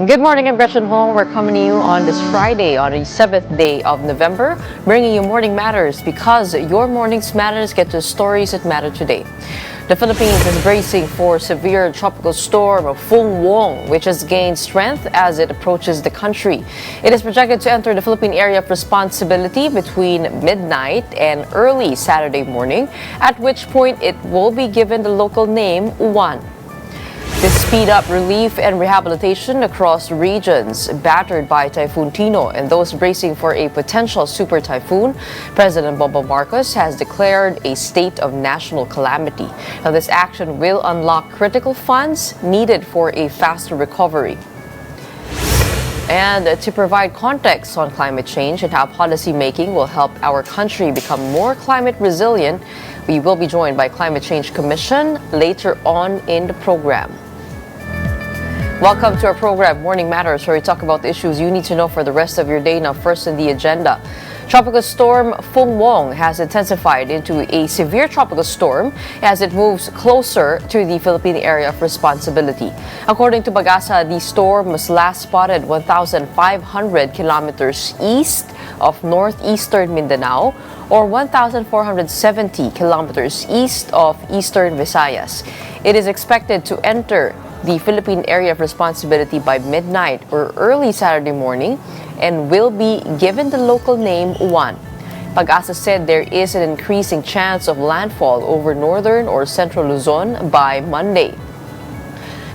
Good morning, I'm Gretchen Ho. We're coming to you on this Friday, on the 7th day of November, bringing you Morning Matters because your morning's matters get to stories that matter today. The Philippines is bracing for severe tropical storm Fung Wong, which has gained strength as it approaches the country. It is projected to enter the Philippine area of responsibility between midnight and early Saturday morning, at which point it will be given the local name Juan. To speed up relief and rehabilitation across regions battered by Typhoon Tino and those bracing for a potential super typhoon, President Bongbong Marcos has declared a state of national calamity. Now, this action will unlock critical funds needed for a faster recovery. And to provide context on climate change and how policymaking will help our country become more climate resilient, we will be joined by Climate Change Commission later on in the program. Welcome to our program, Morning Matters, where we talk about the issues you need to know for the rest of your day. Now, first in the agenda, Tropical Storm Fung Wong has intensified into a severe tropical storm as it moves closer to the Philippine area of responsibility. According to Pag-asa, the storm was last spotted 1,500 kilometers east of northeastern Mindanao or 1,470 kilometers east of eastern Visayas. It is expected to enter the Philippine area of responsibility by midnight or early Saturday morning and will be given the local name Juan. Pag-asa said there is an increasing chance of landfall over northern or central Luzon by Monday.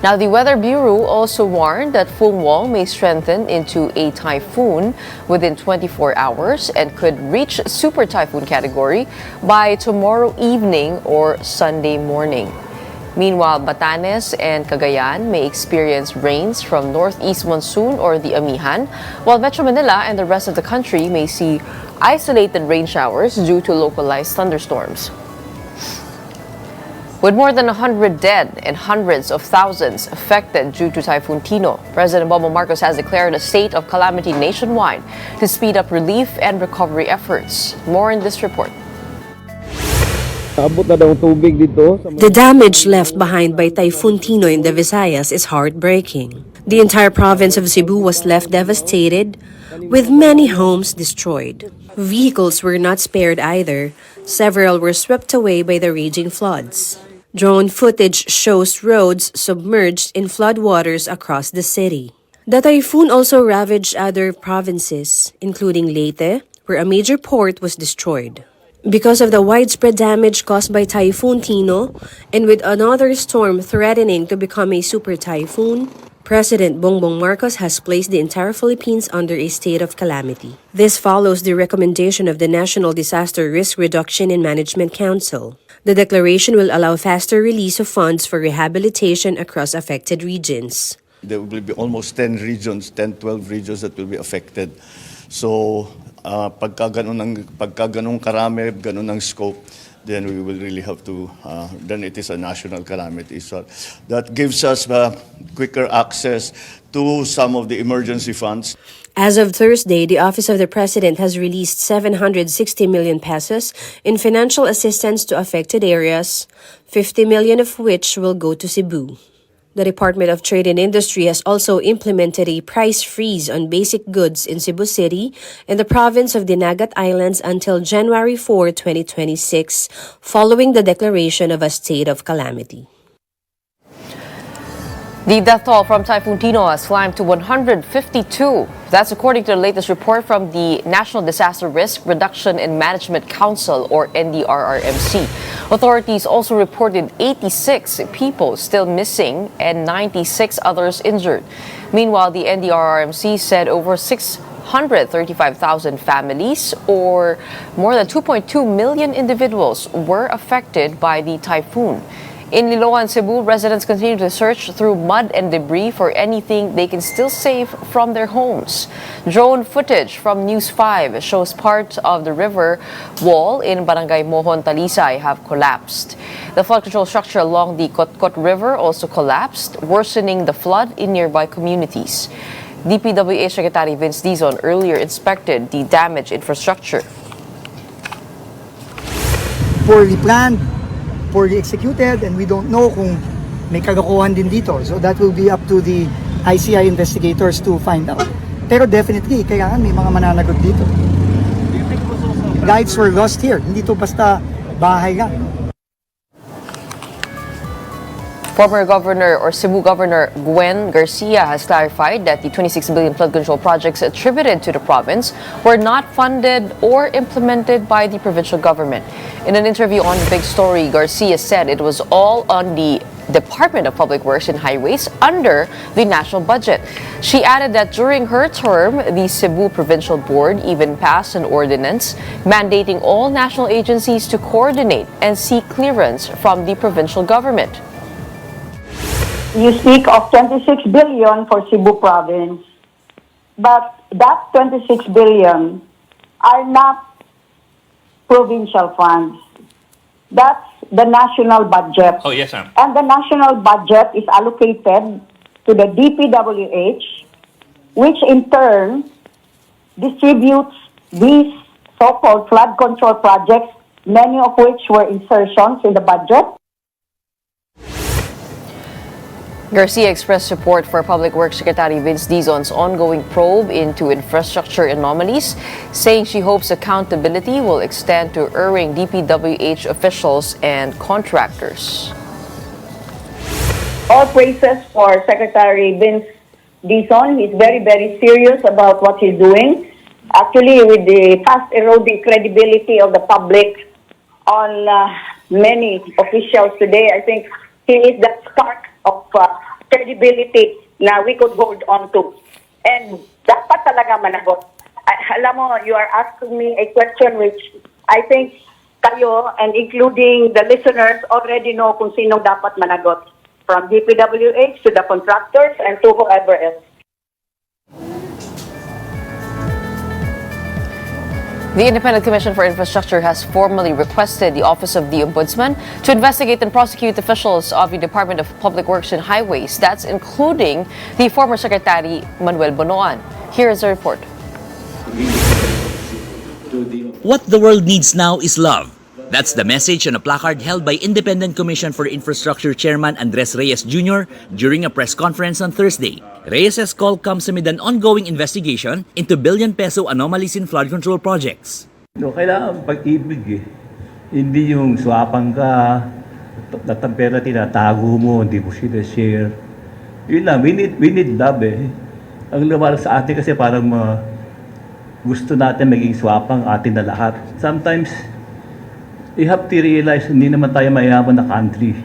Now, the Weather Bureau also warned that Fung Wong may strengthen into a typhoon within 24 hours and could reach super typhoon category by tomorrow evening or Sunday morning. Meanwhile, Batanes and Cagayan may experience rains from northeast monsoon or the Amihan, while Metro Manila and the rest of the country may see isolated rain showers due to localized thunderstorms. With more than 100 dead and hundreds of thousands affected due to Typhoon Tino, President Bongbong Marcos has declared a state of calamity nationwide to speed up relief and recovery efforts. More in this report. The damage left behind by Typhoon Tino in the Visayas is heartbreaking. The entire province of Cebu was left devastated, with many homes destroyed. Vehicles were not spared either. Several were swept away by the raging floods. Drone footage shows roads submerged in floodwaters across the city. The typhoon also ravaged other provinces, including Leyte, where a major port was destroyed. Because of the widespread damage caused by Typhoon Tino, and with another storm threatening to become a super typhoon, President Bongbong Marcos has placed the entire Philippines under a state of calamity. This follows the recommendation of the National Disaster Risk Reduction and Management Council. The declaration will allow faster release of funds for rehabilitation across affected regions. There will be almost 10 regions, 10, 12 regions that will be affected. So, pagka ganun karami, ganun ang scope, then we will really have to, then it is a national calamity. So that gives us quicker access to some of the emergency funds. As of Thursday, the Office of the President has released 760 million pesos in financial assistance to affected areas, 50 million of which will go to Cebu. The Department of Trade and Industry has also implemented a price freeze on basic goods in Cebu City and the province of Dinagat Islands until January 4, 2026, following the declaration of a state of calamity. The death toll from Typhoon Tino has climbed to 152. That's according to the latest report from the National Disaster Risk Reduction and Management Council, or NDRRMC. Authorities also reported 86 people still missing and 96 others injured. Meanwhile, the NDRRMC said over 635,000 families, or more than 2.2 million individuals, were affected by the typhoon. In Liloan, Cebu, residents continue to search through mud and debris for anything they can still save from their homes. Drone footage from News 5 shows part of the river wall in Barangay Mohon, Talisay have collapsed. The flood control structure along the Kotkot River also collapsed, worsening the flood in nearby communities. DPWH Secretary Vince Dizon earlier inspected the damaged infrastructure. Poorly planned, poorly executed, and we don't know kung may kalokohan din dito. So that will be up to the ICI investigators to find out. Pero definitely, kailangan may mga mananagot dito. Lives were lost here. Hindi to basta bahay lang. Former Governor or Cebu Governor Gwen Garcia has clarified that the 26 billion flood control projects attributed to the province were not funded or implemented by the provincial government. In an interview on The Big Story, Garcia said it was all on the Department of Public Works and Highways under the national budget. She added that during her term, the Cebu Provincial Board even passed an ordinance mandating all national agencies to coordinate and seek clearance from the provincial government. You speak of 26 billion for Cebu province, but that 26 billion are not provincial funds. That's the national budget. Oh, yes, ma'am. And the national budget is allocated to the DPWH, which in turn distributes these so-called flood control projects, many of which were insertions in the budget. Garcia expressed support for Public Works Secretary Vince Dizon's ongoing probe into infrastructure anomalies, saying she hopes accountability will extend to erring DPWH officials and contractors. All praises for Secretary Vince Dizon. He's very, very serious about what he's doing. Actually, with the fast eroding credibility of the public on many officials today, I think he is the spark of credibility na we could hold on to. And dapat talaga managot. Alam mo, you are asking me a question which I think kayo and including the listeners already know kung sino dapat managot. From DPWH to the contractors and to whoever else. The Independent Commission for Infrastructure has formally requested the Office of the Ombudsman to investigate and prosecute officials of the Department of Public Works and Highways. That's including the former Secretary Manuel Bonoan. Here is a report. What the world needs now is love. That's the message on a placard held by Independent Commission for Infrastructure Chairman Andres Reyes Jr. during a press conference on Thursday. Reyes' call comes amid an ongoing investigation into billion-peso anomalies in flood control projects. No, kailangan pag-ibig eh. Hindi yung swapan ka, ang pera tinatago mo, hindi mo share. Yun lang, we need love eh. Ang lumalang sa atin kasi parang gusto natin maging swapang atin na lahat. Sometimes, you have to realize hindi naman tayo mayaman na country.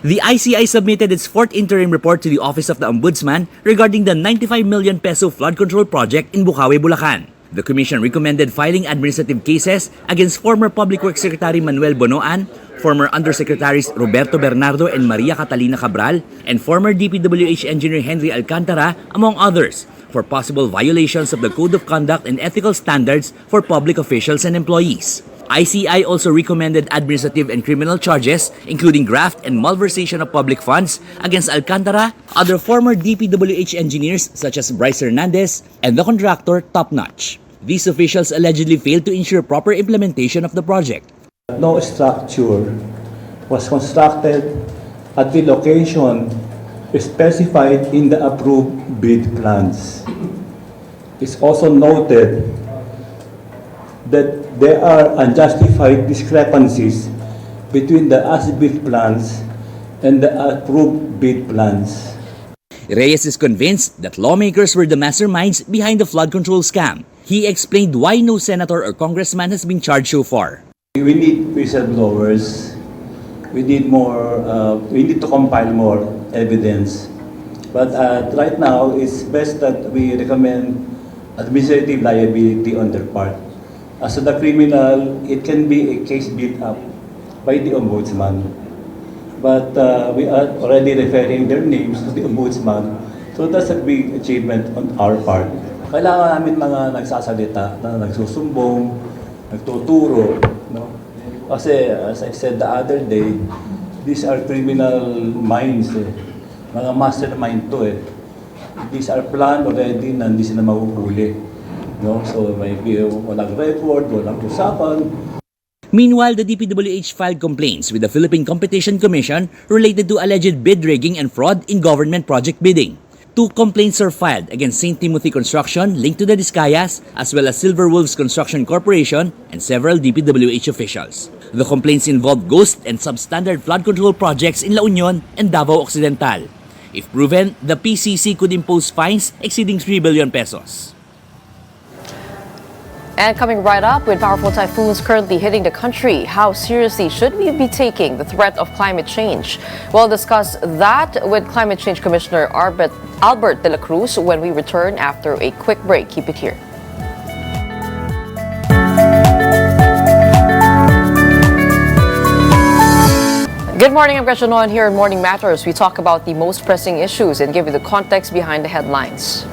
The ICI submitted its fourth interim report to the Office of the Ombudsman regarding the 95 million peso flood control project in Bukawi, Bulacan. The Commission recommended filing administrative cases against former Public Works Secretary Manuel Bonoan, former Undersecretaries Roberto Bernardo and Maria Catalina Cabral, and former DPWH Engineer Henry Alcantara, among others, for possible violations of the Code of Conduct and Ethical Standards for public officials and employees. ICI also recommended administrative and criminal charges, including graft and malversation of public funds, against Alcantara, other former DPWH engineers such as Bryce Hernandez, and the contractor Top Notch. These officials allegedly failed to ensure proper implementation of the project. No structure was constructed at the location specified in the approved bid plans. It's also noted that there are unjustified discrepancies between the as-built plans and the approved bid plans. Reyes is convinced that lawmakers were the masterminds behind the flood control scam. He explained why no senator or congressman has been charged so far. We need whistleblowers. We need more. We need to compile more evidence. But right now, it's best that we recommend administrative liability on their part. As to the criminal, it can be a case built up by the Ombudsman. But we are already referring their names to the Ombudsman. So that's a big achievement on our part. Kailangan namin mga nagsasalita na nagsusumbong, nagtuturo. No? Kasi as I said the other day, these are criminal minds. Mga mastermind to eh. These are planned already na hindi sila mahuhuli. No? So maybe walang record, walang usapan. Meanwhile, the DPWH filed complaints with the Philippine Competition Commission related to alleged bid rigging and fraud in government project bidding. 2 complaints are filed against St. Timothy Construction linked to the Discayas, as well as Silver Wolves Construction Corporation and several DPWH officials. The complaints involve ghost and substandard flood control projects in La Union and Davao Occidental. If proven, the PCC could impose fines exceeding 3 billion pesos. And coming right up, with powerful typhoons currently hitting the country, how seriously should we be taking the threat of climate change? We'll discuss that with Climate Change Commissioner Albert de la Cruz when we return after a quick break. Keep it here. Good morning, I'm Gretchen Ho, and here in Morning Matters, we talk about the most pressing issues and give you the context behind the headlines.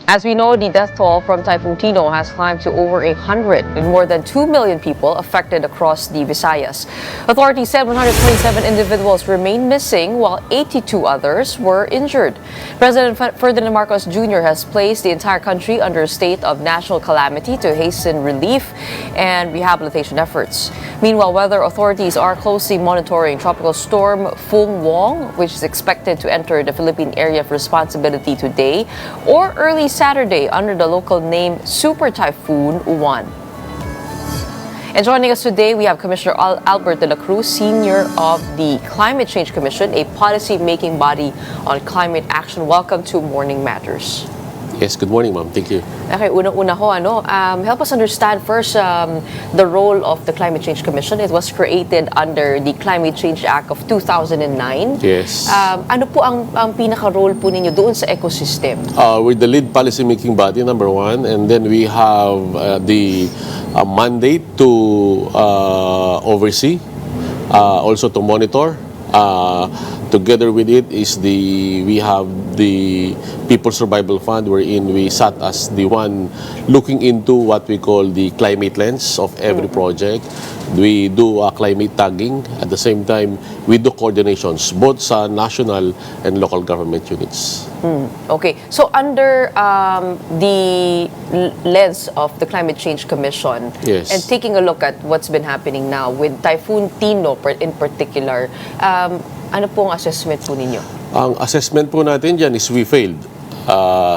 As we know, the death toll from Typhoon Tino has climbed to over 100, with more than 2 million people affected across the Visayas. Authorities said 127 individuals remain missing, while 82 others were injured. President Ferdinand Marcos Jr. has placed the entire country under a state of national calamity to hasten relief and rehabilitation efforts. Meanwhile, weather authorities are closely monitoring Tropical Storm Fung Wong, which is expected to enter the Philippine area of responsibility today or early Saturday under the local name Super Typhoon 1. And joining us today, we have Commissioner Albert de la Cruz, Senior of the Climate Change Commission, a policy-making body on climate action. Welcome to Morning Matters. Yes, good morning, ma'am. Thank you. Okay, unang-una ho, help us understand first the role of the Climate Change Commission. It was created under the Climate Change Act of 2009. Yes. Ano po ang pinaka-role po ninyo doon sa ecosystem? We're the lead policy-making body, number one, and then we have the mandate to oversee, also to monitor. Together with it is we have the People's Survival Fund, wherein we sat as the one looking into what we call the climate lens of every project. We do climate tagging. At the same time, we do coordinations, both sa national and local government units. Okay, so under the lens of the Climate Change Commission, Yes. and taking a look at what's been happening now with Typhoon Tino in particular, ano pong assessment po ninyo? Ang assessment po natin dyan is we failed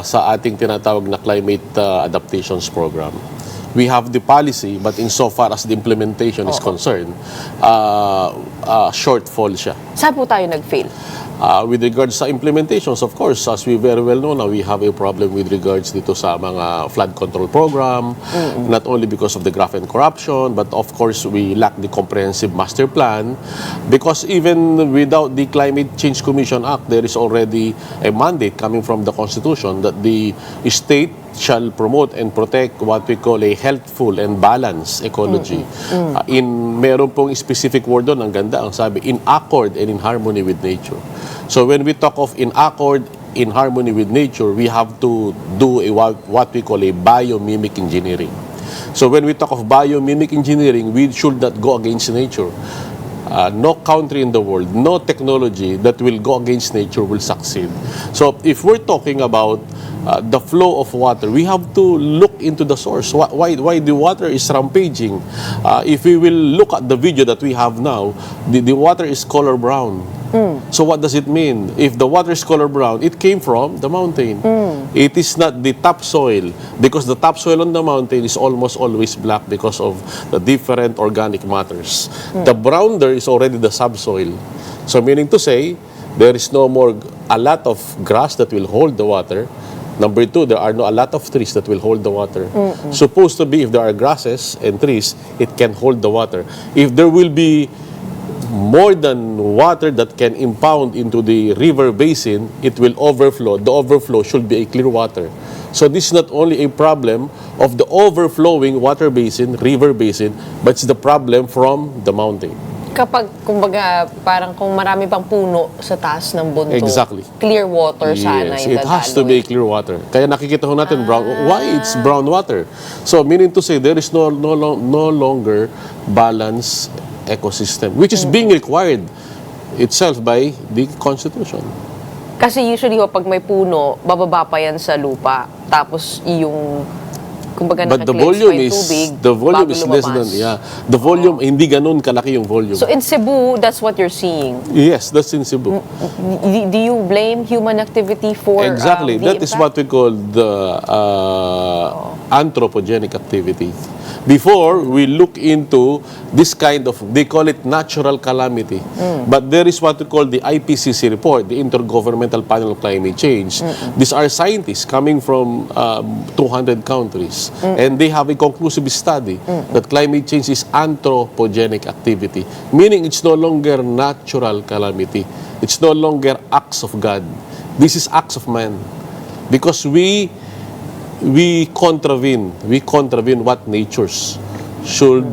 sa ating tinatawag na climate adaptations program. We have the policy, but insofar as the implementation is concerned, shortfall siya. Saan po tayo nag-fail? With regards sa implementations, of course, as we very well know now, we have a problem with regards dito sa mga flood control program, not only because of the graft and corruption, but of course, we lack the comprehensive master plan, because even without the Climate Change Commission Act, there is already a mandate coming from the Constitution that the state shall promote and protect what we call a healthful and balanced ecology. Meron pong specific word doon, ang ganda, ang sabi, in accord and in harmony with nature. So when we talk of in accord, in harmony with nature, we have to do what we call a biomimic engineering. So when we talk of biomimic engineering, we should not go against nature. No country in the world, no technology that will go against nature will succeed. So if we're talking about the flow of water, we have to look into the source. Why the water is rampaging? If we will look at the video that we have now, the water is color brown. So what does it mean? If the water is color brown, it came from the mountain. It is not the topsoil, because the topsoil on the mountain is almost always black because of the different organic matters. The brown there is already the subsoil. So meaning to say, there is no more a lot of grass that will hold the water. Number two, there are a lot of trees that will hold the water. Supposed to be, if there are grasses and trees, it can hold the water. If there will be more than water that can impound into the river basin, it will overflow. The overflow should be a clear water. So this is not only a problem of the overflowing water basin, river basin, but it's the problem from the mountain. Kapag, kumbaga, parang kung marami pang puno sa taas ng bundok, Exactly. clear water sana Yes, yung it has to be clear water. Kaya nakikita ho natin brown. Why it's brown water? So meaning to say there is no longer balanced ecosystem, which is being required itself by the Constitution. Kasi usually ho, pag may puno, bababa pa yan sa lupa. Tapos yung, kumbaga But the naka-cleanse pa volume yung is tubig, the volume bago is less than lumabas. the volume hindi ganun kalaki yung volume. So in Cebu, that's what you're seeing. Yes, that's in Cebu. Do you blame human activity for Exactly. the That is impact? what we call the anthropogenic activity. Before, we look into this kind of, they call it natural calamity. But there is what we call the IPCC report, the Intergovernmental Panel on Climate Change. These are scientists coming from 200 countries. And they have a conclusive study that climate change is anthropogenic activity. Meaning it's no longer natural calamity. It's no longer acts of God. This is acts of man. Because we contravene what natures should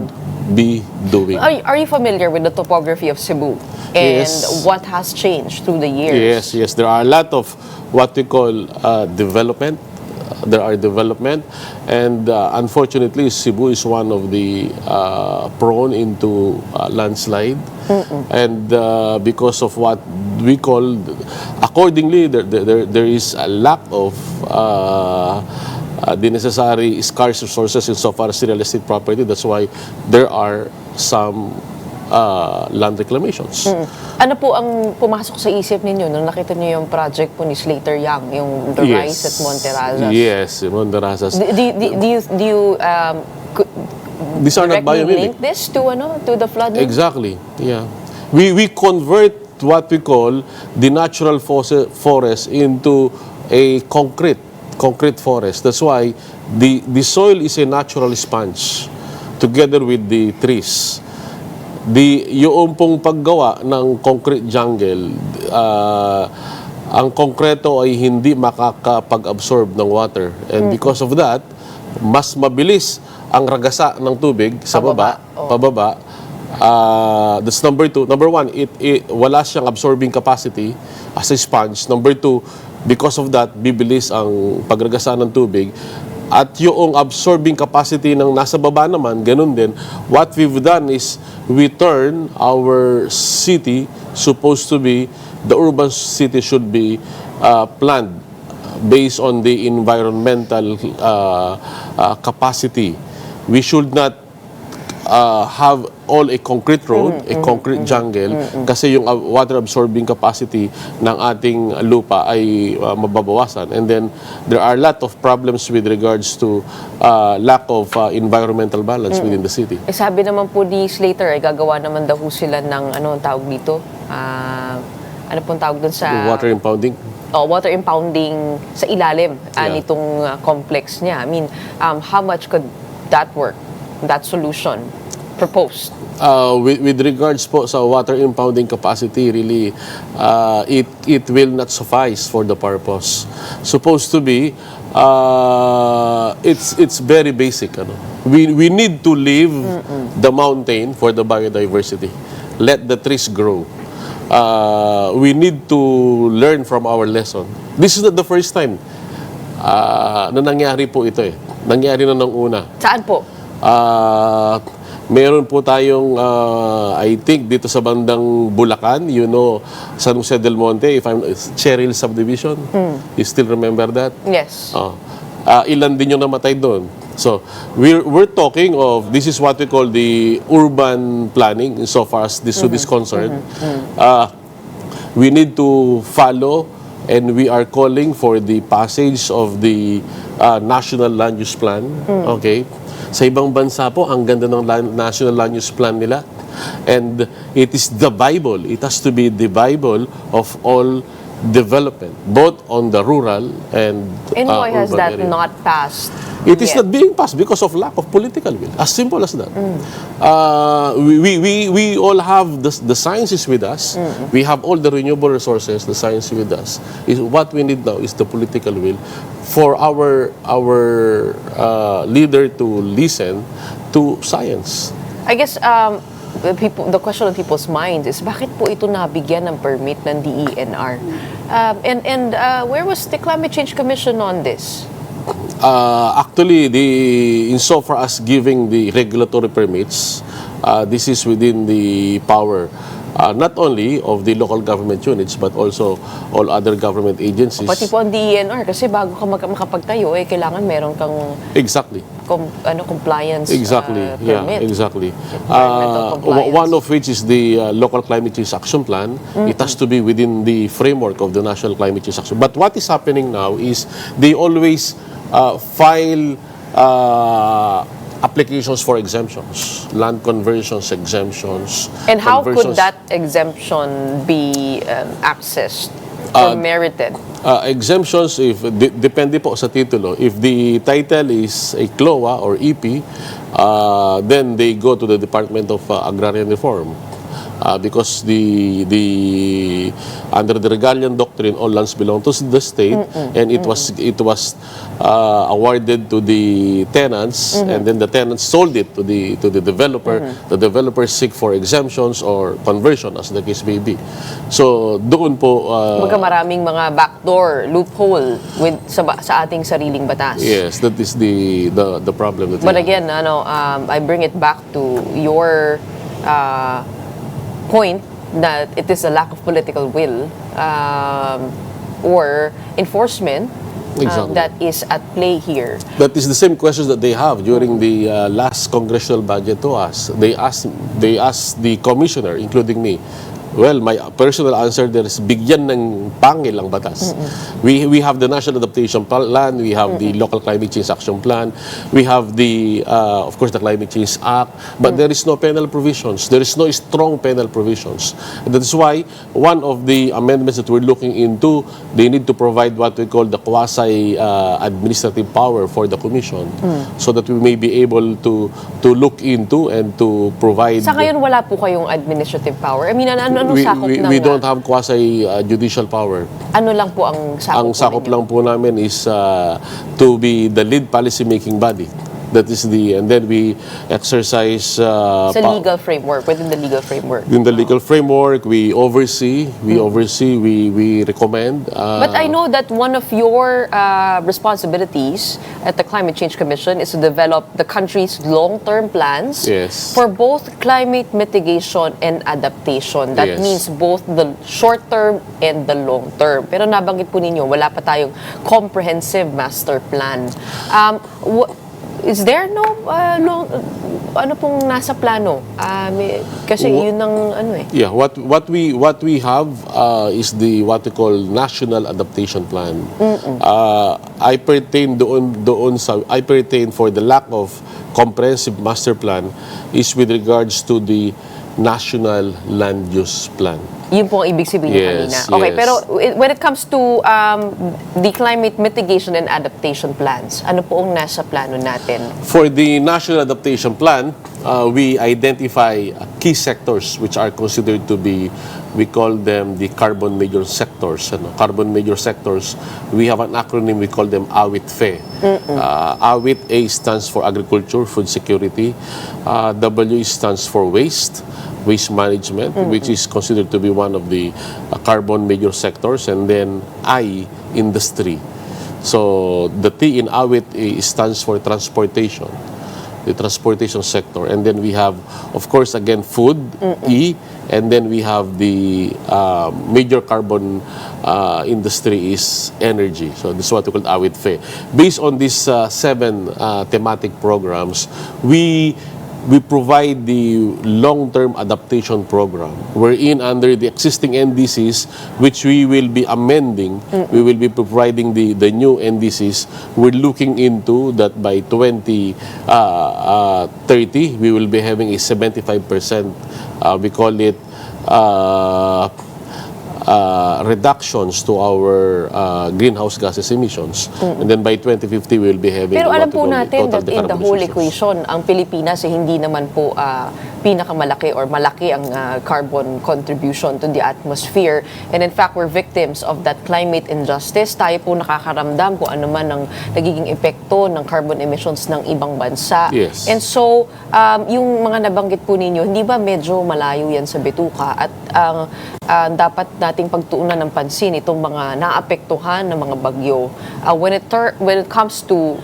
be doing. Are you familiar with the topography of Cebu and Yes. what has changed through the years? Yes. There are a lot of what we call development. There are development, and unfortunately, Cebu is one of the prone into landslide, and because of what we call, accordingly, there is a lack of the necessary scarce resources insofar as real estate property. That's why there are some land reclamations. Ano po ang pumasok sa isip ninyo nung nakita niyo yung project po ni Slater Young, yung The Rise at Monterrazas? Yes, Monterrazas. Do you These are not directly biomimic. link this to the flooding? Exactly. Yeah. We convert what we call the natural forest into a concrete forest. That's why the soil is a natural sponge together with the trees. Yung pong paggawa ng concrete jungle, ang konkreto ay hindi makakapag-absorb ng water. And because of that, mas mabilis ang ragasa ng tubig sa pababa. That's number two. Number one, wala siyang absorbing capacity as a sponge. Number two, because of that, bibilis ang pagragasa ng tubig. At yung absorbing capacity ng nasa baba naman, ganun din. What we've done is we turn our city, supposed to be, the urban city should be planned based on the environmental capacity. We should not have all a concrete road, a concrete jungle, kasi yung water absorbing capacity ng ating lupa ay mababawasan. And then there are a lot of problems with regards to lack of environmental balance within the city. Eh, sabi naman po ni Slater, ay gagawa naman daw sila ng ano ang tawag dito? Ano pong tawag doon sa Water impounding? water impounding sa ilalim Yeah. nitong complex niya. I mean, how much could that work? That solution proposed? With regards po sa water impounding capacity, really, it will not suffice for the purpose. Supposed to be, it's very basic. We need to leave the mountain for the biodiversity. Let the trees grow. We need to learn from our lesson. This is not the first time na nangyari po ito eh. Nangyari na nung una. Saan po? Meron po tayong, I think, dito sa bandang Bulacan, San Jose del Monte, Cheryl Subdivision. You still remember that? Yes. Ilan din yung namatay doon. So, we're talking of, this is what we call the urban planning, insofar as this is concerned. We need to follow, and we are calling for the passage of the National Land Use Plan. Okay? Sa ibang bansa po, ang ganda ng National Land Use Plan nila. And it is the Bible. It has to be the Bible of all development, both on the rural and And why has urban that area. not passed? It is yet? not being passed because of lack of political will. As simple as that. We all have the sciences with us. We have all the renewable resources, the science with us. What we need now is the political will for our leader to listen to science. I guess the question on people's minds is bakit po ito nabigyan ng permit ng DENR? And where was the Climate Change Commission on this? Actually, insofar as giving the regulatory permits, this is within the power not only of the local government units but also all other government agencies. Pati po ang DENR kasi bago ka makapagtayo, kailangan meron kang Exactly. Compliance Exactly. permit. Exactly. Environmental compliance. One of which is the local climate change action plan. It has to be within the framework of the national climate change action. But what is happening now is they always file applications for exemptions, land conversions exemptions. And how could conversions- that exemption be accessed or merited? Exemptions, if depende po sa titulo. If the title is a CLOA or EP, then they go to the Department of Agrarian Reform. Because under the Regalian doctrine, all lands belong to the state, and it was awarded to the tenants, and then the tenants sold it to the developer. The developers seek for exemptions or conversion, as the case may be. So doon po. Maraming mga backdoor, loophole sa ating sariling batas. Yes, that is the problem. That But again, I bring it back to your point that it is a lack of political will or enforcement Exactly. that is at play here. That is the same questions that they have during the last congressional budget to us. They asked the commissioner, including me. Well, my personal answer there is bigyan ng pangil ang batas. We have the National Adaptation Plan, we have the Local Climate Change Action Plan, we have the, of course, the Climate Change Act, but there is no penal provisions. There is no strong penal provisions. And that is why one of the amendments that we're looking into, they need to provide what we call the quasi-administrative power for the Commission so that we may be able to look into and to provide... Sa ngayon, wala po kayong administrative power. I mean, ano sakop ng... We don't have quasi-judicial power. Ano lang po ang sakop? Ang sakop lang po namin is to be the lead policy-making body. That is and then we exercise... Sa legal framework, within the legal framework. In the legal framework, we oversee, we recommend. But I know that one of your responsibilities at the Climate Change Commission is to develop the country's long-term plans Yes. for both climate mitigation and adaptation. That Yes. means both the short-term and the long-term. Pero nabanggit po ninyo, wala pa tayong comprehensive master plan. Is there no ano pong nasa plano? Kasi yun ang ano eh. Yeah, what we have is the what we call National Adaptation Plan. I pertain for the lack of comprehensive master plan is with regards to the National Land Use Plan. Yun po ang ibig sabihin kanina. Okay, yes. pero when it comes to the climate mitigation and adaptation plans, ano po ang nasa plano natin? For the National Adaptation Plan, we identify key sectors which are considered to be, we call them the carbon major sectors. Carbon major sectors, we have an acronym, we call them AWIT-FE. AWIT, A stands for Agriculture, Food Security. W stands for Waste management, which is considered to be one of the carbon major sectors, and then I, industry. So the T in AWIT stands for transportation, the transportation sector, and then we have, of course, again food, E, and then we have the major carbon industry is energy. So this is what we call AWIT-FE. Based on these 7 thematic programs, we provide the long-term adaptation program wherein under the existing NDCs, which we will be amending, we will be providing the new NDCs. We're looking into that by 2030, we will be having a 75%, we call it reductions to our greenhouse gases emissions. And then by 2050, we will be having Pero alam po total natin that in the whole decarbonization. equation, ang Pilipinas hindi naman po pinakamalaki or malaki ang carbon contribution to the atmosphere. And in fact, we're victims of that climate injustice. Tayo po nakakaramdam kung ano man ang nagiging epekto ng carbon emissions ng ibang bansa. Yes. And so, yung mga nabanggit po ninyo, hindi ba medyo malayo yan sa bituka? At dapat nating pagtuunan ng pansin itong mga naapektuhan ng mga bagyo when it comes to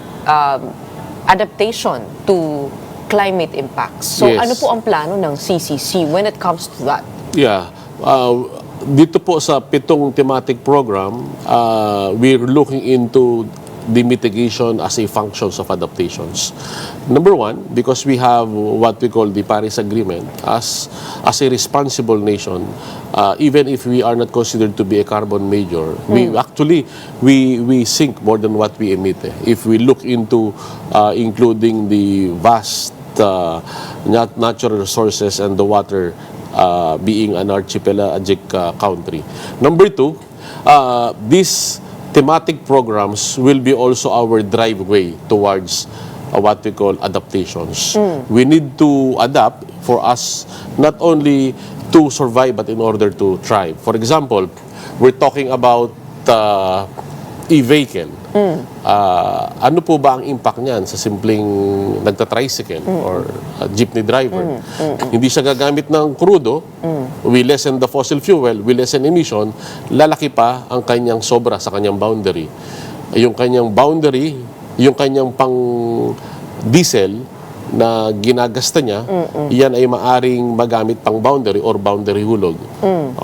adaptation to climate impacts. So Yes. ano po ang plano ng CCC when it comes to that? Yeah. Dito po sa 7 thematic program, we're looking into the mitigation as a functions of adaptations. Number one, because we have what we call the Paris Agreement as a responsible nation, even if we are not considered to be a carbon major, we actually we sink more than what we emit. If we look into including the vast natural resources and the water being an archipelagic country. Number two, these thematic programs will be also our driveway towards what we call adaptations. We need to adapt for us not only to survive but in order to thrive. For example, we're talking about e-vehicle. Ano po ba ang impact niyan sa simpleng nagta-tricycle or jeepney driver? Hindi siya gagamit ng krudo, we lessen the fossil fuel, we lessen emission, lalaki pa ang kanyang sobra sa kanyang boundary. Yung kanyang boundary, yung kanyang pang diesel na ginagasta niya, yan ay maaring magamit pang boundary or boundary hulog.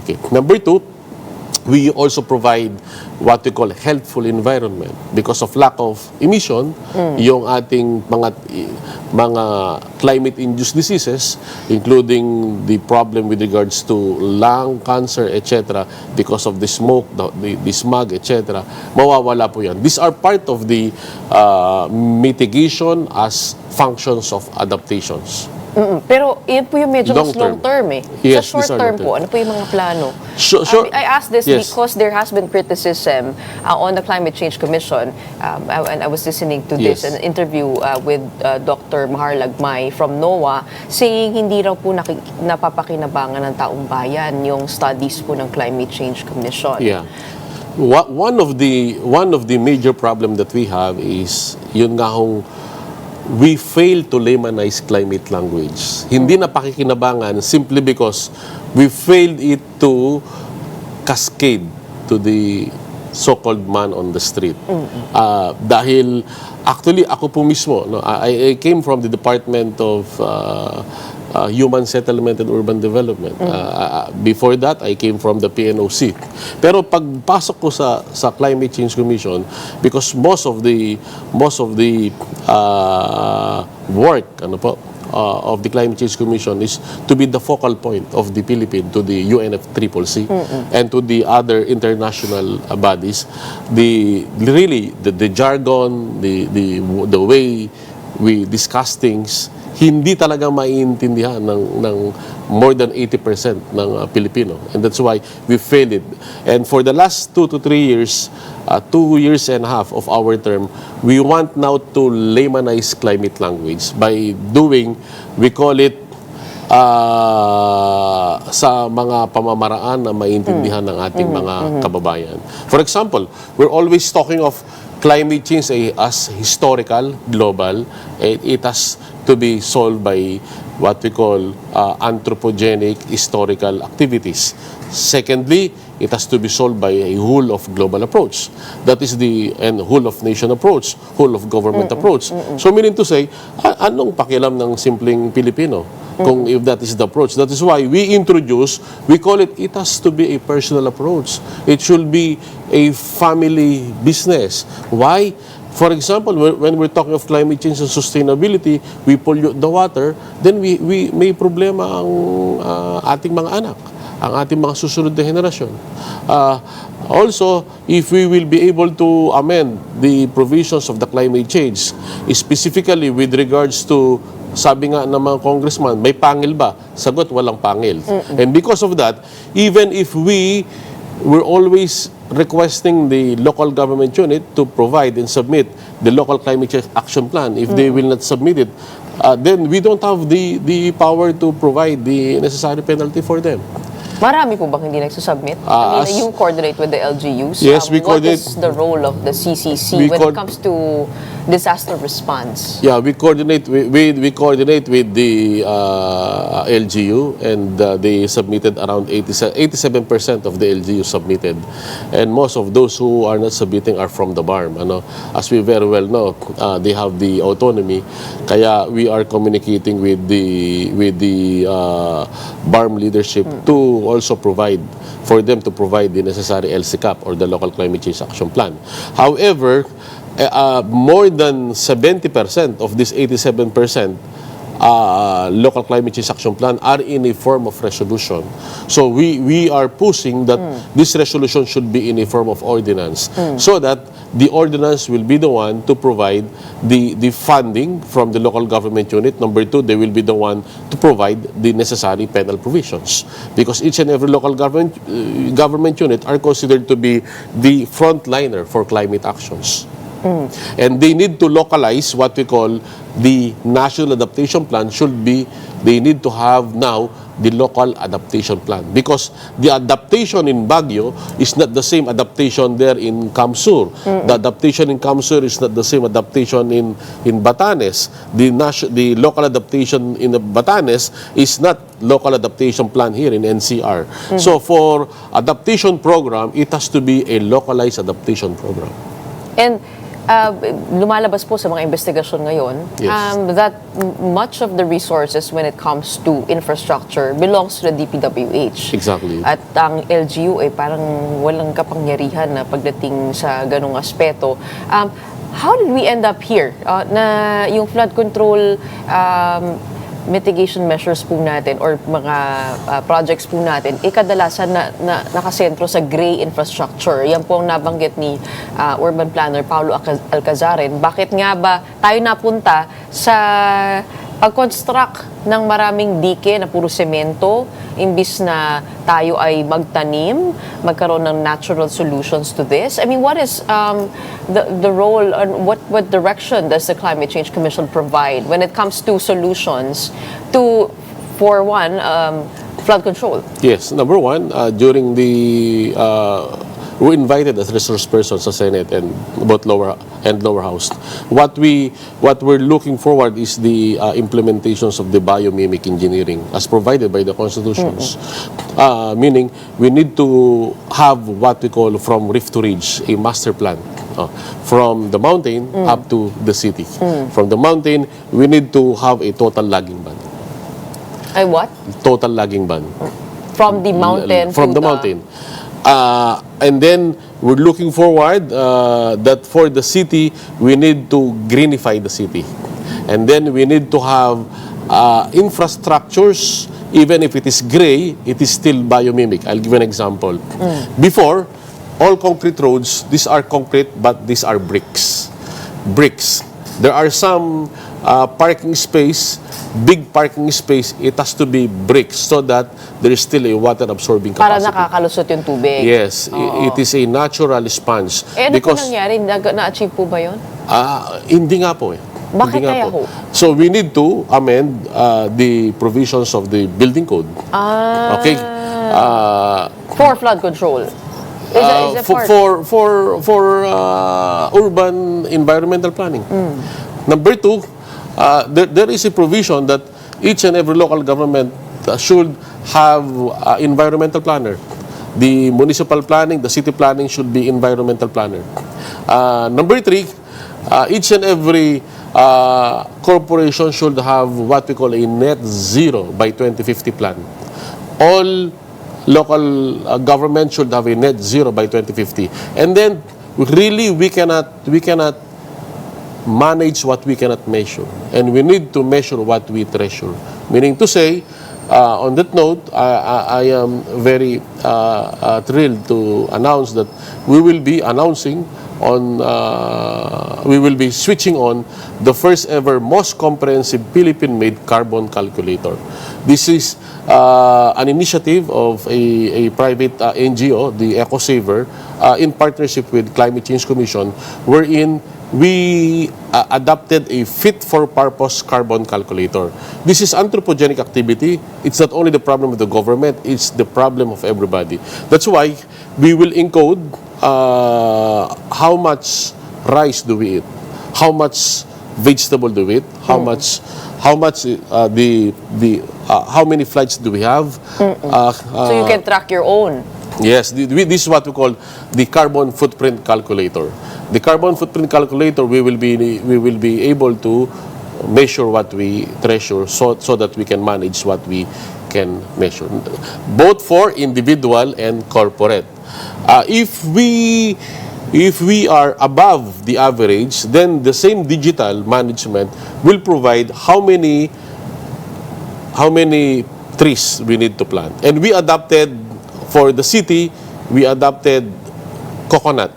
Okay. Number two, we also provide what we call healthful environment because of lack of emission, yung ating mga climate-induced diseases, including the problem with regards to lung cancer, etc., because of the smoke, the smog, etc., mawawala po yan. These are part of the mitigation as functions of adaptations. Pero yun po yung medyo mas long term eh. Yes, sa short term po, ano po yung mga plano? I asked this because there has been criticism on the Climate Change Commission, and I was listening to this an interview with Dr. Mahar Lagmay from NOAA saying hindi raw po napapakinabangan ng taong bayan yung studies po ng Climate Change Commission. Yeah. One of the major problem that we have is yun nga hong we fail to laymanize climate language. Hindi na pakikinabangan simply because we failed it to cascade to the so-called man on the street. Dahil actually ako po mismo, no, I came from the Department of Human Settlement and Urban Development. Before that, I came from the PNOC. Pero pagpasok ko sa Climate Change Commission, because most of the work of the Climate Change Commission is to be the focal point of the Philippines to the UNFCCC and to the other international bodies. The jargon, the way we discuss things, hindi talaga maiintindihan ng more than 80% ng Pilipino. And that's why we failed it. And for the last 2 to 3 years, 2 years and a half of our term, we want now to laymanize climate language by doing, we call it, sa mga pamamaraan na maintindihan ng ating mga kababayan. For example, we're always talking of climate change as historical, global, and it has to be solved by what we call anthropogenic historical activities. Secondly, it has to be solved by a whole of global approach. That is the whole of nation approach, whole of government approach. So meaning to say, anong pakialam ng simpleng Pilipino kung if that is the approach? That is why we call it has to be a personal approach. It should be a family business. Why? For example, when we're talking of climate change and sustainability, we pollute the water, then we may problema ang ating mga anak, ang ating mga susunod na henerasyon. Also, if we will be able to amend the provisions of the climate change, specifically with regards to, sabi nga ng mga congressman, may pangil ba? Sagot, walang pangil. And because of that, even if we're always requesting the local government unit to provide and submit the local climate change action plan. If they will not submit it, then we don't have the power to provide the necessary penalty for them. Marami po bang hindi nagsusubmit? I mean, you coordinate with the LGUs. Yes, we coordinate. What is the role of the CCC when it comes to disaster response? Yeah, we coordinate with the LGU, and they submitted around 87% of the LGU submitted, and most of those who are not submitting are from the BARM. As we very well know, they have the autonomy. Kaya we are communicating with the BARM leadership to also provide the necessary LCCAP, or the Local Climate Change Action Plan. However, more than 70% of this 87% local climate change action plan are in a form of resolution. So we are pushing that this resolution should be in a form of ordinance, so that the ordinance will be the one to provide the funding from the local government unit. Number two, they will be the one to provide the necessary penal provisions, because each and every local government unit are considered to be the frontliner for climate actions. And they need to localize what we call the national adaptation plan. They need to have now the local adaptation plan, because the adaptation in Baguio is not the same adaptation there in Kamsur. The adaptation in Kamsur is not the same adaptation in Batanes. The local adaptation in the Batanes is not local adaptation plan here in NCR. So for adaptation program, it has to be a localized adaptation program. And lumalabas po sa mga investigasyon ngayon, that much of the resources when it comes to infrastructure belongs to the DPWH. Exactly. At ang LGU parang walang kapangyarihan na pagdating sa ganong aspeto. How did we end up here? Na yung flood control mitigation measures po natin or mga projects po natin, kadalasan na nakasentro sa gray infrastructure. Yan po ang nabanggit ni Urban Planner Paulo Alcazarin. Bakit nga ba tayo napunta sa pag-construct ng maraming dike na puro semento, imbis na tayo ay magtanim, magkaroon ng natural solutions to this? I mean, what is the role and what direction does the Climate Change Commission provide when it comes to solutions for one, flood control? Yes, number one, during the we invited as resource persons sa Senate and both lower house. What we're looking forward is the implementations of the biomimic engineering as provided by the constitutions. Meaning we need to have what we call from reef to ridge, a master plan. From the mountain up to the city. From the mountain, we need to have a total lagging ban. Ay, what? Total lagging ban. From the mountain? From the mountain. And then we're looking forward that for the city, we need to greenify the city. And then we need to have infrastructures, even if it is gray, it is still biomimic. I'll give an example. Before, all concrete roads, these are concrete, but these are bricks. There are some parking space, big parking space, it has to be bricks so that there is still a water-absorbing capacity. Para nakakalusot yung tubig. Yes, it is a natural sponge. Ano po nangyari? Na-achieve po ba yun? Hindi nga po eh. Bakit kaya ho? So we need to amend the provisions of the building code. Okay? For flood control. Is it for urban environmental planning. Number two, there is a provision that each and every local government should have environmental planner. The municipal planning, the city planning should be environmental planner. Number three, each and every corporation should have what we call a net zero by 2050 plan. All local government should have a net zero by 2050. And then, really, we cannot manage what we cannot measure. And we need to measure what we treasure. Meaning to say, on that note, I am very thrilled to announce that we will be switching on the first ever most comprehensive Philippine-made carbon calculator. This is an initiative of a private NGO, the EcoSaver, in partnership with Climate Change Commission, wherein we adopted a fit-for-purpose carbon calculator. This is anthropogenic activity. It's not only the problem of the government, it's the problem of everybody. That's why we will encode how much rice do we eat, how much vegetable do we eat, how many flights do we have. So you can track your own. Yes, this is what we call the carbon footprint calculator. The carbon footprint calculator, we will be able to measure what we treasure, so that we can manage what we can measure, both for individual and corporate. If we are above the average, then the same digital management will provide how many trees we need to plant. And we adopted, for the city, we adopted coconut,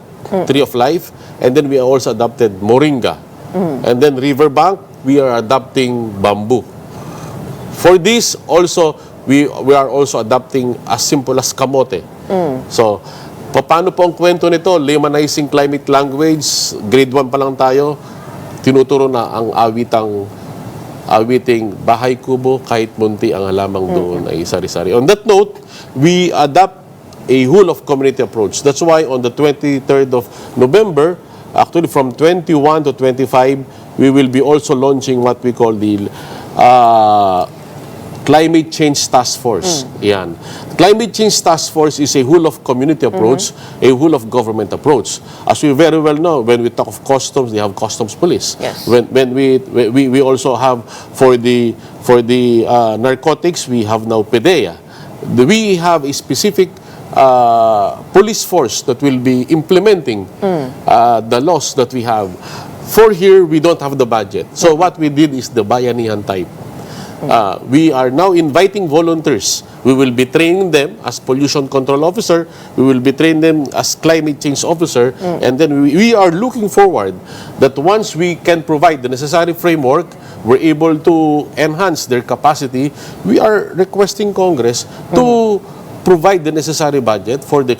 tree of life, and then we also adopted moringa. And then riverbank, we are adopting bamboo. For this, also, we are also adopting as simple as kamote. So, paano po ang kwento nito? Lamanizing climate language, grade 1 pa lang tayo, tinuturo na ang awiting bahay kubo, kahit munti ang halamang doon ay sari-sari. On that note, we adopt a whole of community approach. That's why on the 23rd of November, actually from 21 to 25, we will be also launching what we call the Climate Change Task Force. Yan. Climate Change Task Force is a whole of community approach, a whole of government approach. As we very well know, when we talk of customs, they have customs police. Yes. When we also have for the narcotics, we have now PDEA. We have a specific police force that will be implementing the laws that we have. For here, we don't have the budget. So what we did is the bayanihan type. We are now inviting volunteers. We will be training them as pollution control officer. We will be training them as climate change officer. And then we are looking forward that once we can provide the necessary framework, we're able to enhance their capacity. We are requesting Congress to provide the necessary budget for the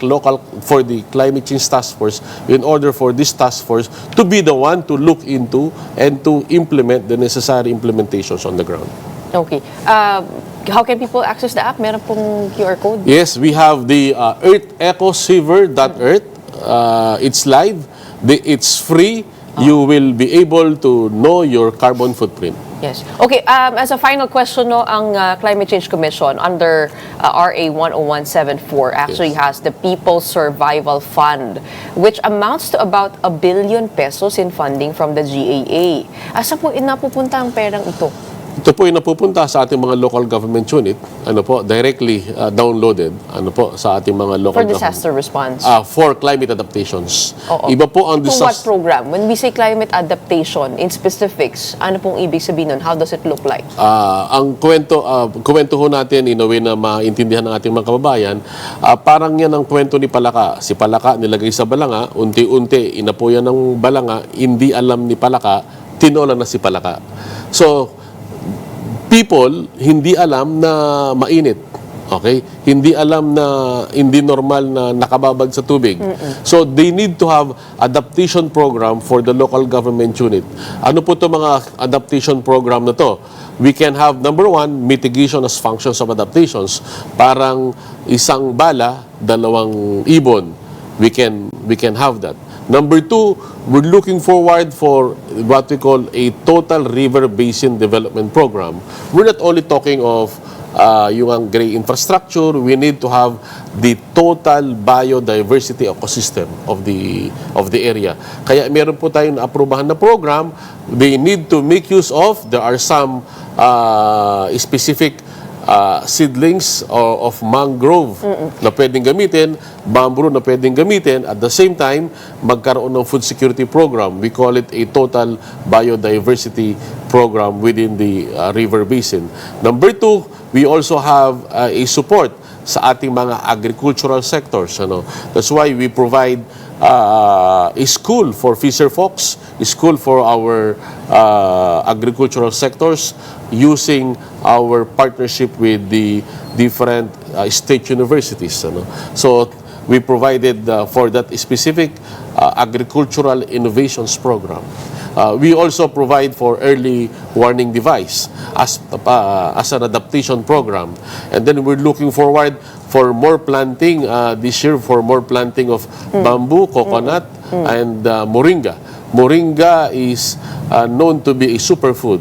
climate change task force, in order for this task force to be the one to look into and to implement the necessary implementations on the ground. Okay. How can people access the app? Meron pong QR code? Yes, we have the earthecosiever.earth. It's live. It's free. You will be able to know your carbon footprint. Yes. Okay, as a final question, no, ang Climate Change Commission under RA 10174 actually has the People's Survival Fund, which amounts to about 1 billion pesos in funding from the GAA. Asa po napupunta ang perang ito? Ito po yung napupunta sa ating mga local government unit, directly downloaded, sa ating mga local for disaster response. For climate adaptations. Oo. Iba po ang To what program? When we say climate adaptation, in specifics, ano pong ibig sabihin nun? How does it look like? Ang kwento ho natin, in a way na maintindihan ng ating mga kababayan, parang yan ang kwento ni Palaka. Si Palaka nilagay sa balanga, unti-unti inapoyan ng balanga, hindi alam ni Palaka, tinola na si Palaka. So, people hindi alam na mainit. Okay? Hindi alam na hindi normal na nakababad sa tubig. So they need to have adaptation program for the local government unit. Ano po 'to mga adaptation program na to? We can have, number one, mitigation as functions of adaptations. Parang isang bala, dalawang ibon. We can have that. Number two, we're looking forward for what we call a total river basin development program. We're not only talking of yung gray infrastructure, we need to have the total biodiversity ecosystem of the area. Kaya meron po tayong naaprubahan na program. They need to make use of, there are some specific seedlings of mangrove na pwedeng gamitin, bamboo na pwedeng gamitin, at the same time, magkaroon ng food security program. We call it a total biodiversity program within the river basin. Number two, we also have a support sa ating mga agricultural sectors. That's why we provide a school for fisher folks, a school for our agricultural sectors, using our partnership with the different state universities. So we provided for that specific agricultural innovations program. We also provide for early warning device as an adaptation program. And then we're looking forward for more planting this year, for more planting of bamboo, coconut, and moringa. Moringa is known to be a superfood.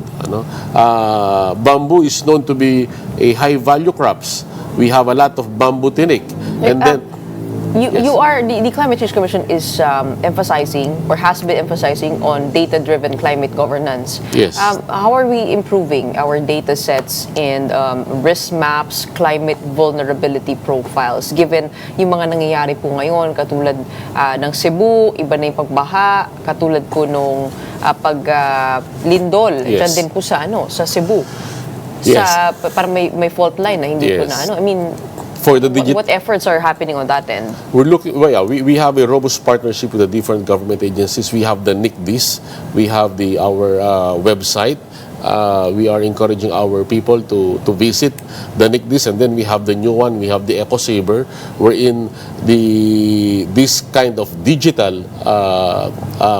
Bamboo is known to be a high-value crops. We have a lot of bamboo tinik. And then the Climate Change Commission is emphasizing or has been emphasizing on data-driven climate governance. Yes. How are we improving our data sets and risk maps, climate vulnerability profiles, given yung mga nangyayari po ngayon, katulad ng Cebu, iba na yung pagbaha, katulad po nung paglindol, Yes. dyan din po sa Cebu. Yes. Parang may fault line na hindi po Yes. I mean, for the what efforts are happening on that end? We're looking. Well, yeah, we have a robust partnership with the different government agencies. We have the NICDIS. We have our website. We are encouraging our people to visit the NICDIS, and then we have the new one. We have the EcoSaver, wherein this kind of digital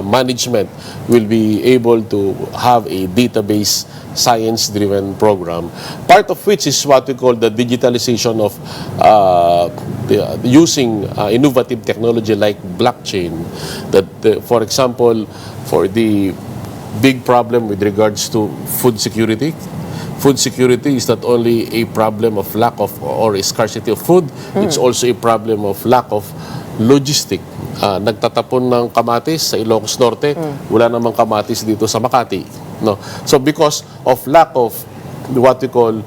management will be able to have a database science-driven program, part of which is what we call the digitalization of using innovative technology like blockchain. That, for example, for the big problem with regards to food security. Food security is not only a problem of lack of or a scarcity of food, it's also a problem of lack of logistic. Nagtatapon ng kamatis sa Ilocos Norte, wala namang kamatis dito sa Makati. No? So because of lack of what we call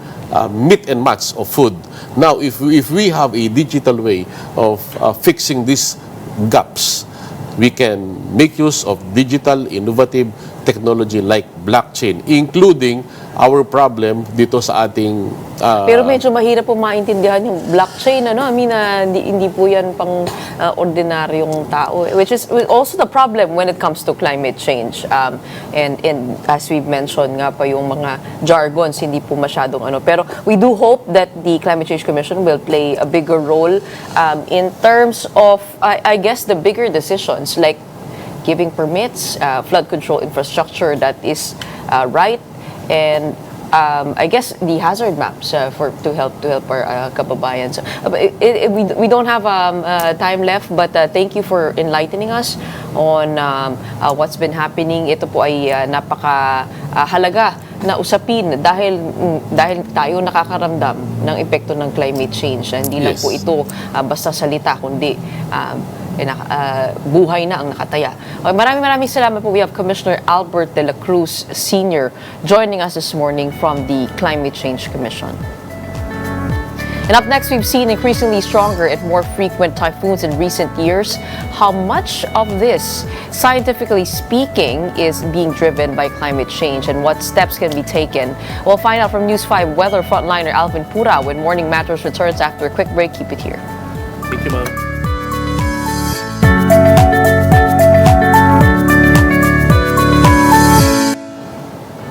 meat and match of food. Now, if we have a digital way of fixing these gaps, we can make use of digital innovative technology like blockchain, including our problem dito sa ating Pero medyo mahirap po maintindihan yung blockchain, I mean, hindi po yan pang ordinaryong tao, which is also the problem when it comes to climate change. And as we've mentioned nga pa, yung mga jargons, hindi po masyadong Pero we do hope that the Climate Change Commission will play a bigger role in terms of, I guess, the bigger decisions like giving permits, flood control infrastructure that is right, and I guess the hazard maps to help our kababayan. So, we don't have time left, but thank you for enlightening us on what's been happening. Ito po ay napaka-halaga na usapin dahil tayo nakakaramdam ng epekto ng climate change. Hindi lang po ito basta salita, kundi buhay na ang nakataya. Maraming salamat po. We have Commissioner Albert de la Cruz Sr. joining us this morning from the Climate Change Commission. And up next, we've seen increasingly stronger and more frequent typhoons in recent years. How much of this, scientifically speaking, is being driven by climate change, and what steps can be taken? We'll find out from News 5 weather frontliner Alvin Pura when Morning Matters returns after a quick break. Keep it here. Thank you, ma'am.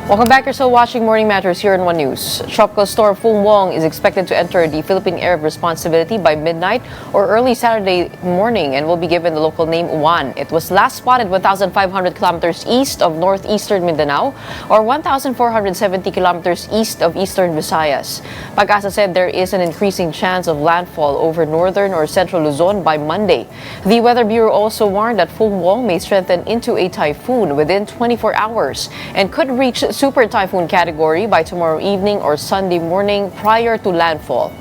Welcome back. You're still watching Morning Matters here on One News. Tropical storm Phung Wong is expected to enter the Philippine area of responsibility by midnight or early Saturday morning and will be given the local name Uwan. It was last spotted 1,500 kilometers east of northeastern Mindanao or 1,470 kilometers east of eastern Visayas. Pag-asa said there is an increasing chance of landfall over northern or central Luzon by Monday. The Weather Bureau also warned that Phung Wong may strengthen into a typhoon within 24 hours and could reach Super Typhoon category by tomorrow evening or Sunday morning prior to landfall.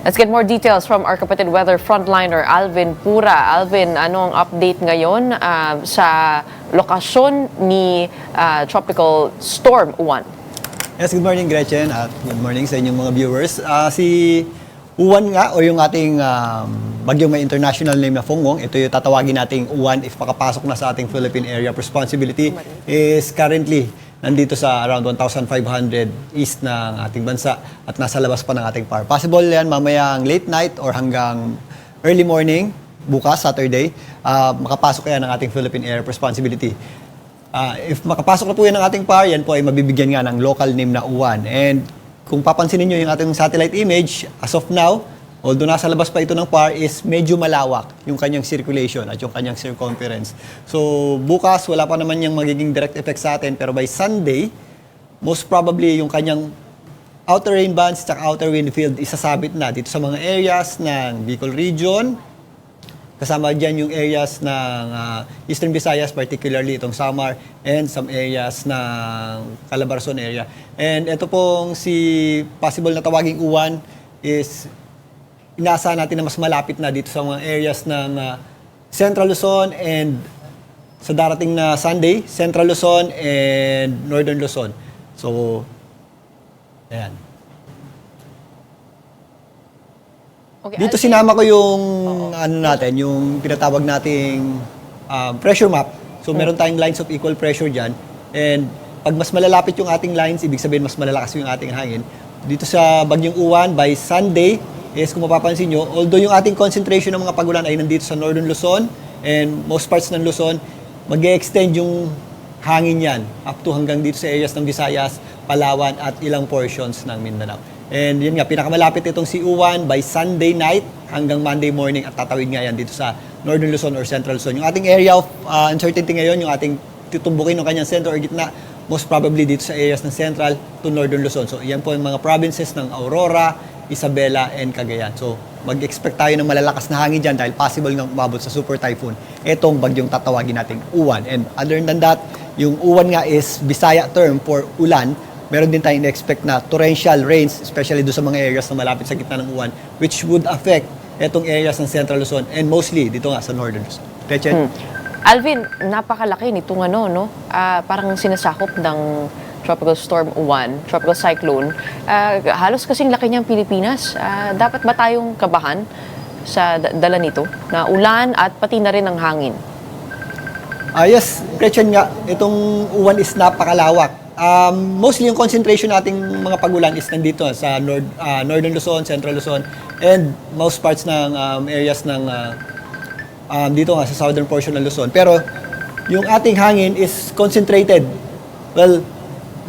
Let's get more details from our kapatid weather frontliner Alvin Pura. Alvin, ano ang update ngayon sa lokasyon ni Tropical Storm Uwan? Yes, good morning Gretchen at good morning sa inyong mga viewers. Si Uwan nga o yung ating bagyong may international name na Phung Wong, ito yung tatawagin nating Uwan if makapasok na sa ating Philippine area of responsibility, is currently nandito sa around 1,500 east ng ating bansa at nasa labas pa ng ating PAR. Possible yan mamayang late night or hanggang early morning, bukas, Saturday, makapasok yan ng ating Philippine area of responsibility. If makapasok na po yan ng ating PAR, yan po ay mabibigyan nga ng local name na Uwan. And kung papansinin nyo yung ating satellite image, as of now, although nasa labas pa ito ng PAR, is medyo malawak yung kanyang circulation at yung kanyang circumference. So bukas, wala pa naman yung magiging direct effect sa atin, pero by Sunday, most probably yung kanyang outer rain bands at outer wind field isasabit na dito sa mga areas ng Bicol region. Kasama dyan yung areas ng Eastern Visayas, particularly itong Samar, and some areas ng Calabarzon area. And ito pong si possible na tawaging uwan is inaasahan natin na mas malapit na dito sa mga areas ng Central Luzon and sa darating na Sunday, Central Luzon and Northern Luzon. So, ayan. Okay, Dito sinama ko yung ano natin, yung tinatawag nating pressure map. So meron tayong lines of equal pressure diyan. And pag mas malalapit yung ating lines, ibig sabihin mas malalakas yung ating hangin. Dito sa Bagyong Uwan by Sunday, is kung mapapansin nyo, although yung ating concentration ng mga pagulan ay nandito sa Northern Luzon and most parts ng Luzon, mag-extend yung hangin yan up to hanggang dito sa areas ng Visayas, Palawan at ilang portions ng Mindanao. And yun nga, pinakamalapit itong si Uwan by Sunday night hanggang Monday morning at tatawid nga yan dito sa Northern Luzon or Central Luzon. Yung ating area of uncertainty ngayon, yung ating tutumbukin ng kanyang center or gitna, most probably dito sa areas ng Central to Northern Luzon. So yan po yung mga provinces ng Aurora, Isabela, and Cagayan. So mag-expect tayo ng malalakas na hangin dyan dahil possible nga umabot sa super typhoon. Itong bagyong tatawagin nating Uwan. And other than that, yung Uwan nga is Bisaya term for ulan. Meron din tayong expect na torrential rains, especially doon sa mga areas na malapit sa gitna ng uwan, which would affect itong areas ng Central Luzon and mostly dito nga sa Northern Luzon. Gretchen? Alvin, napakalaki nitong parang sinasakop ng Tropical Storm Uwan, Tropical Cyclone. Halos kasing laki niyang Pilipinas. Dapat ba tayong kabahan sa dala nito na ulan at pati na rin ang hangin? Yes, Gretchen nga, itong Uwan is napakalawak. Mostly yung concentration nating mga pagulan is nandito sa Northern Luzon, Central Luzon, and most parts ng areas ng dito nga sa southern portion ng Luzon. Pero yung ating hangin is concentrated. Well,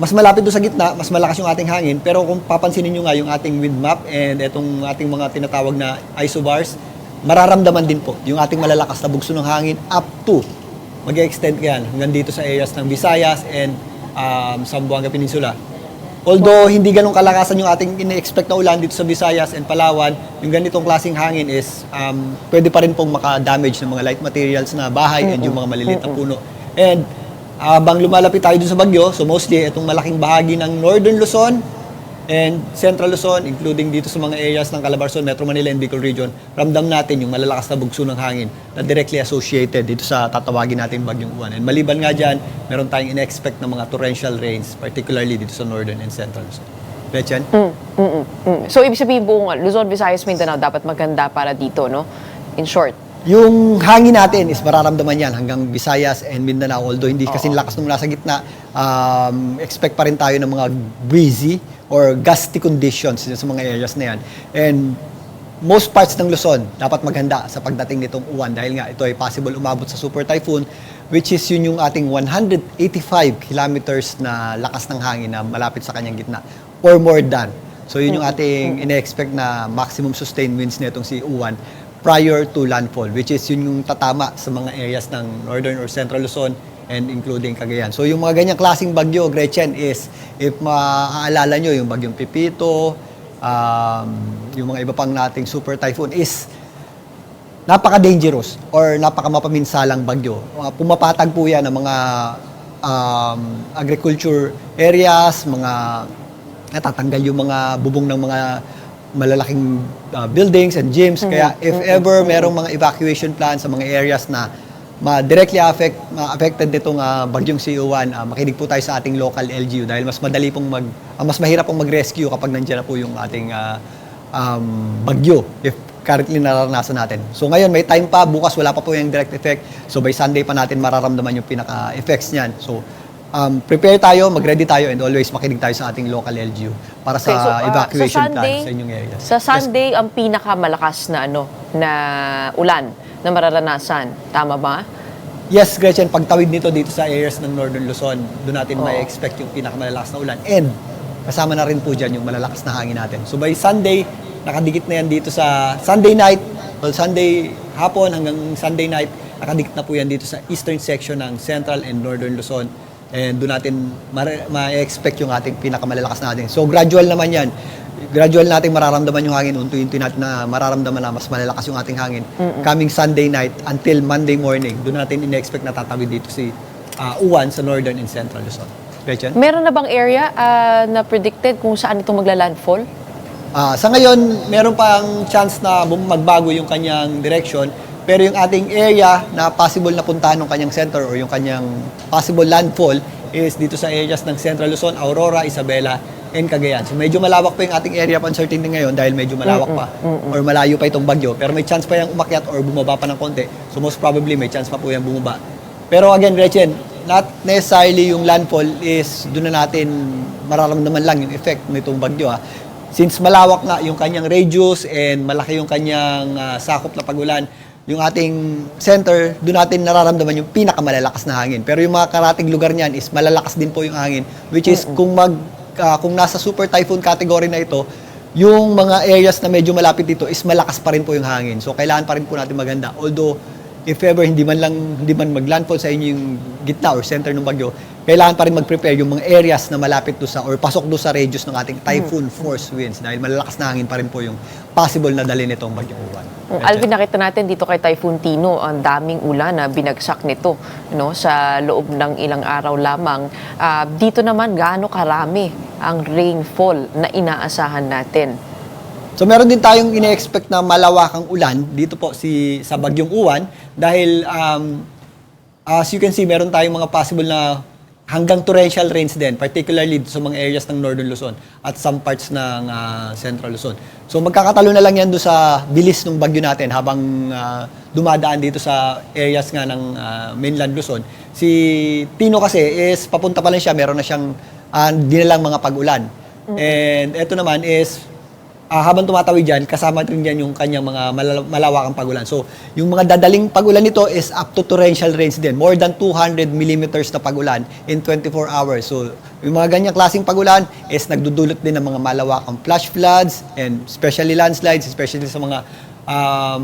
mas malapit doon sa gitna, mas malakas yung ating hangin. Pero kung papansinin nyo nga yung ating wind map and itong ating mga tinatawag na isobars, mararamdaman din po yung ating malalakas na bugso ng hangin up to mag-extend yan hanggang dito sa areas ng Visayas and Zamboanga Peninsula. Although hindi ganun kalakasan yung ating ine-expect na ulan dito sa Visayas and Palawan, yung ganitong klaseng hangin is pwede pa rin pong maka-damage ng mga light materials na bahay and yung mga maliliit na puno. And habang lumalapit tayo dun sa bagyo, so mostly itong malaking bahagi ng Northern Luzon and Central Luzon, including dito sa mga areas ng Calabarzon, Metro Manila and Bicol region, ramdam natin yung malalakas na bugso ng hangin na directly associated dito sa tatawagin natin Bagyong Uwan. And maliban nga dyan, meron tayong in-expect na mga torrential rains, particularly dito sa Northern and Central Luzon. Gretchen? So ibig sabihin buong Luzon, Visayas, Mindanao dapat maganda para dito, no? In short. Yung hangin natin is mararamdaman yan hanggang Visayas and Mindanao. Although hindi kasi lakas nung nasa gitna, expect pa rin tayo ng mga breezy or gusty conditions sa mga areas na yan. And most parts ng Luzon dapat maghanda sa pagdating nitong uwan dahil nga ito ay possible umabot sa super typhoon, which is yun yung ating 185 kilometers na lakas ng hangin na malapit sa kanyang gitna or more than. So yun yung ating ine-expect na maximum sustained winds nitong si Uwan prior to landfall, which is yun yung tatama sa mga areas ng Northern or Central Luzon and including Cagayan. So yung mga ganyang klaseng bagyo, Gretchen, is if maaalala nyo yung bagyong Pipito, yung mga iba pang nating super typhoon is napaka-dangerous or napaka-mapaminsalang bagyo. Pumapatag po yan ng mga agriculture areas, mga natatanggal yung mga bubong ng mga malalaking buildings and gyms. Kaya if ever merong mga evacuation plans sa mga areas na directly affected nitong bagyong CO1, makinig po tayo sa ating local LGU dahil mas mahirap pong mag-rescue kapag nandiyan na po yung ating bagyo if currently nararanasan natin. So ngayon may time pa, bukas wala pa po yung direct effect. So by Sunday pa natin mararamdaman yung pinaka-effects niyan. So prepare tayo, mag-ready tayo, and always makinig tayo sa ating local LGU para sa evacuation plan sa inyong areas. Sa Sunday, ang pinakamalakas na na ulan na mararanasan. Tama ba? Yes, Gretchen, pagtawid nito dito sa areas ng Northern Luzon, doon natin may expect yung pinakamalakas na ulan. And kasama na rin po dyan yung malalakas na hangin natin. So by Sunday, nakadikit na yan dito sa Sunday night, Sunday hapon hanggang Sunday night, nakadikit na po yan dito sa eastern section ng Central and Northern Luzon. And doon natin ma-expect yung ating pinakamalalakas natin. So gradual naman yan. Gradual natin mararamdaman yung hangin. Unti-unti natin na mararamdaman na mas malalakas yung ating hangin. Coming Sunday night until Monday morning, doon natin in-expect na tatawid dito si Uwan sa Northern and Central Luzon. Gretchen? Meron na bang area na predicted kung saan ito magla-landfall? Sa ngayon, meron pang chance na magbago yung kanyang direction. Pero yung ating area na possible na puntahan ng kanyang center or yung kanyang possible landfall is dito sa areas ng Central Luzon, Aurora, Isabela, and Cagayan. So medyo malawak pa yung ating area of uncertainty ngayon dahil medyo malawak pa or malayo pa itong bagyo. Pero may chance pa yung umakyat or bumaba pa ng konti. So most probably may chance pa po yung bumaba. Pero again, Gretchen, not necessarily yung landfall is doon na natin mararamdaman lang yung effect nitong bagyo. Since malawak nga yung kanyang radius and malaki yung kanyang sakop na pagulan, yung ating center, doon natin nararamdaman yung pinakamalalakas na hangin. Pero yung mga karating lugar niyan is malalakas din po yung hangin, which is kung nasa super typhoon category na ito, yung mga areas na medyo malapit dito is malakas pa rin po yung hangin. So kailangan pa rin po natin maganda. Although if ever hindi man maglandfall sa inyo yung gitna or center ng bagyo, kailangan pa rin mag-prepare yung mga areas na malapit do sa or pasok do sa radius ng ating typhoon force winds dahil malalakas na hangin pa rin po yung possible na dali nitong bagyong Uwan. Alvin, nakita natin dito kay Typhoon Tino, ang daming ulan na binagsak nito sa loob ng ilang araw lamang. Dito naman, gaano karami ang rainfall na inaasahan natin? So meron din tayong ine-expect na malawakang ulan dito po sa bagyong Uwan dahil as you can see, meron tayong mga possible na hanggang torrential rains din, particularly sa mga areas ng Northern Luzon at some parts ng Central Luzon. So magkakatalo na lang yan doon sa bilis ng bagyo natin habang dumadaan dito sa areas nga ng mainland Luzon. Si Tino kasi is papunta pa lang siya, meron na siyang dinalang mga pag-ulan. And ito naman is habang tumatawid dyan, kasama rin dyan yung kanyang mga malawakang pagulan. So, yung mga dadaling pagulan nito is up to torrential rains din. More than 200 millimeters na pagulan in 24 hours. So, yung mga ganyang klaseng pagulan is nagdudulot din ng mga malawakang flash floods and especially landslides, especially sa mga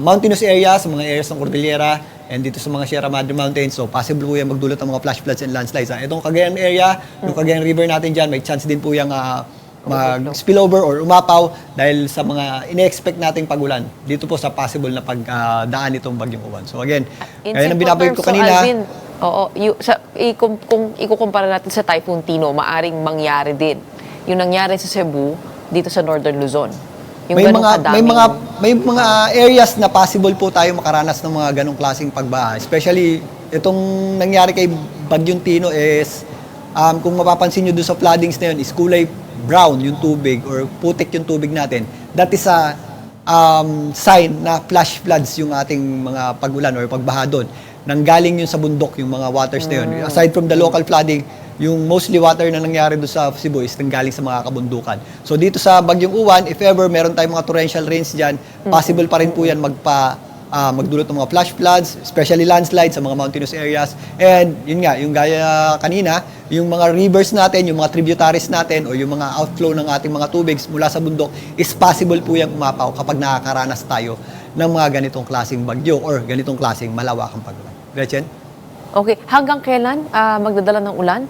mountainous areas, sa mga areas ng Cordillera and dito sa mga Sierra Madre Mountains. So, possible po yung magdulot ng mga flash floods and landslides. Itong Cagayan area, yung Cagayan River natin dyan, may chance din po yung mag-spillover or umapaw dahil sa mga ine-expect nating pagulan dito po sa possible na pagdaan itong bagyong Uwan. So again, kaya nang binabayad ko kanina. Alvin, kung ikukumpara natin sa Typhoon Tino, maaring mangyari din yung nangyari sa Cebu dito sa Northern Luzon. Yung may mga areas na possible po tayo makaranas ng mga ganong klaseng pagbaha. Especially itong nangyari kay bagyong Tino is kung mapapansin nyo doon sa floodings na yun is kulay brown yung tubig or putik yung tubig natin. That is a sign na flash floods yung ating mga pagulan or pagbaha doon. Nanggaling yun sa bundok yung mga waters na yun. Aside from the local flooding, yung mostly water na nangyari doon sa Cebu is nanggaling sa mga kabundukan. So dito sa bagyong Uwan, if ever meron tayong mga torrential rains dyan, possible pa rin po yan magdulot ng mga flash floods, especially landslides sa mga mountainous areas. And yun nga, yung gaya kanina, yung mga rivers natin, yung mga tributaries natin, o yung mga outflow ng ating mga tubig mula sa bundok, is possible po yung umapaw kapag nakakaranas tayo ng mga ganitong klaseng bagyo or ganitong klaseng malawakang pagulan. Gretchen? Okay, hanggang kailan magdadala ng ulan?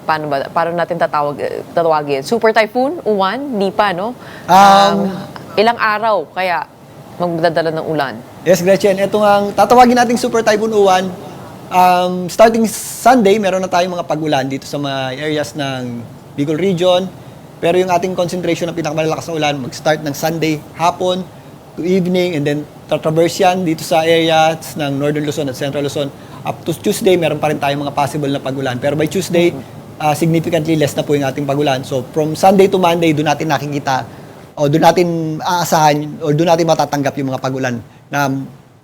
Paano natin tatawagin? Super Typhoon, Uwan, di pa, no? Ilang araw kaya magdadala ng ulan? Yes, Gretchen. Ito ang tatawagin nating Super Typhoon Uwan. Starting Sunday, meron na tayong mga pagulan dito sa mga areas ng Bicol Region. Pero yung ating concentration ng pinakamalalakas na ulan, mag-start ng Sunday hapon to evening and then tatraverse yan dito sa areas ng Northern Luzon at Central Luzon. Up to Tuesday, meron pa rin tayong mga possible na pagulan. Pero by Tuesday, significantly less na po yung ating pagulan. So from Sunday to Monday, doon natin nakikita o doon natin aasahan o doon natin matatanggap yung mga pagulan na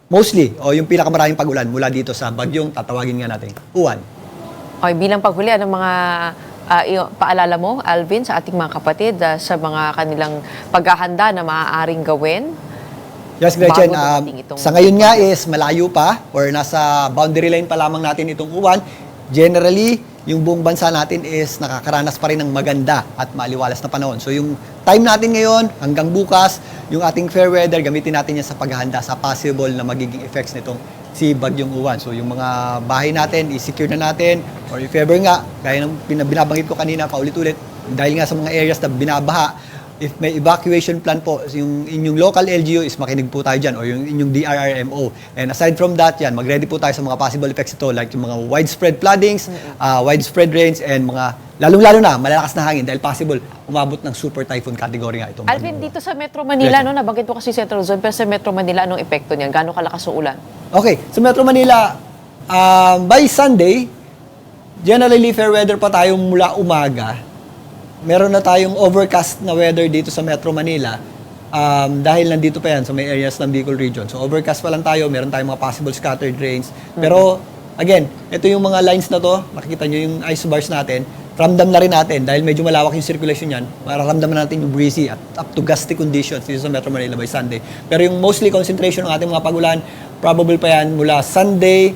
mostly o yung pinakamaraming pagulan mula dito sa bagyong tatawagin nga natin Uwan. Okay, bilang paghuli, anong mga paalala mo, Alvin, sa ating mga kapatid sa mga kanilang paghahanda na maaaring gawin? Yes, Gretchen. Sa ngayon nga is malayo pa or nasa boundary line pa lamang natin itong Uwan. Generally, yung buong bansa natin is nakakaranas pa rin ng maganda at maliwalas na panahon. So yung time natin ngayon hanggang bukas, yung ating fair weather, gamitin natin yan sa paghahanda sa possible na magiging effects nitong si Bagyong Uwan. So yung mga bahay natin, i-secure na natin, or if ever nga, gaya ng binabanggit ko kanina paulit-ulit, dahil nga sa mga areas na binabaha, if may evacuation plan po, yung inyong local LGU is makinig po tayo dyan, o yung inyong DRRMO. And aside from that, yan, mag-ready po tayo sa mga possible effects ito, like yung mga widespread floodings, widespread rains, and mga, lalong-lalo na, malalakas na hangin dahil possible umabot ng super typhoon category nga itong Alvin, dito sa Metro Manila, no, nabanggit po kasi Central Zone, pero sa Metro Manila, anong epekto niyan? Gano'ng kalakas ang ulan? Okay, sa Metro Manila, by Sunday, generally fair weather pa tayo mula umaga. Meron na tayong overcast na weather dito sa Metro Manila dahil nandito pa yan sa may areas ng Bicol region. So overcast pa lang tayo, meron tayong mga possible scattered rains. Pero again, ito yung mga lines na to, makikita nyo yung ice bars natin, ramdam na rin natin dahil medyo malawak yung circulation yan, mararamdaman natin yung breezy at up to gusty conditions dito sa Metro Manila by Sunday. Pero yung mostly concentration ng ating mga pagulan, probable pa yan mula Sunday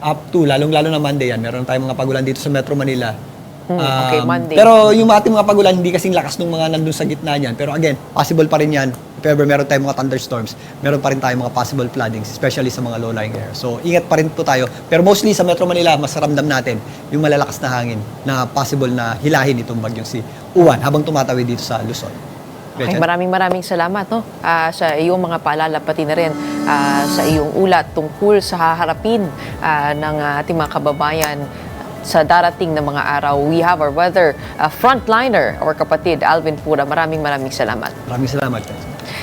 up to, lalong-lalo na Monday yan. Meron tayong mga pagulan dito sa Metro Manila. Okay, Monday. Pero yung ating mga pagulan, hindi kasing lakas ng mga nandun sa gitna niyan. Pero again, possible pa rin yan. If ever meron tayong mga thunderstorms, meron pa rin tayong mga possible floodings, especially sa mga low-lying areas. So, ingat pa rin po tayo. Pero mostly sa Metro Manila, mas ramdam natin yung malalakas na hangin na possible na hilahin itong bagyong si Uwan habang tumatawid dito sa Luzon. Okay, maraming salamat, no? Sa iyong mga paalala, pati na rin sa iyong ulat tungkol sa haharapin ng ating mga kababayan sa darating na mga araw. We have our weather frontliner, our kapatid Alvin Pura. Maraming salamat. Maraming salamat.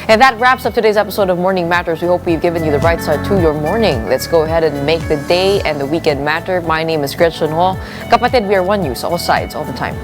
And that wraps up today's episode of Morning Matters. We hope we've given you the right start to your morning. Let's go ahead and make the day and the weekend matter. My name is Gretchen Ho. Kapatid, we are one news, all sides, all the time.